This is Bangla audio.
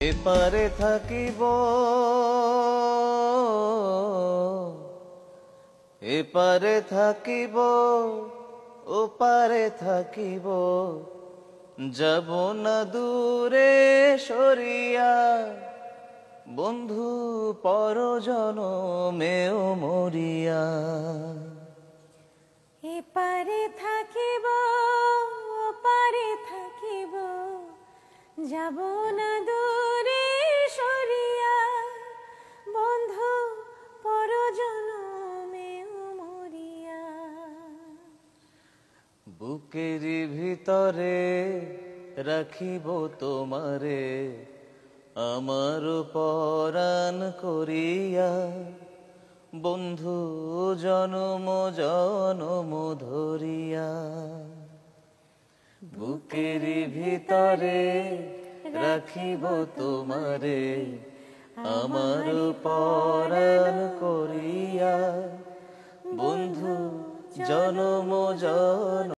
এপারে থাকিব এপারে থাকিব ওপারে থাকিব, যাব না দূরে সরিয়া, বন্ধু পরজনমেও মরিয়া। এপারে থাকিব ওপারে থাকিব, যাব না দূরে সরিয়া, বন্ধু পরজনমেও মরিয়া। বুকের ভিতরে রাখিব তোমারে, আমার পরাণ করিয়া, বন্ধু জনম জনম ধরিয়া। বুকের ভিতরে রাখিব তোমারে, আমার পরাণ করিয়া, বন্ধু জনম জনম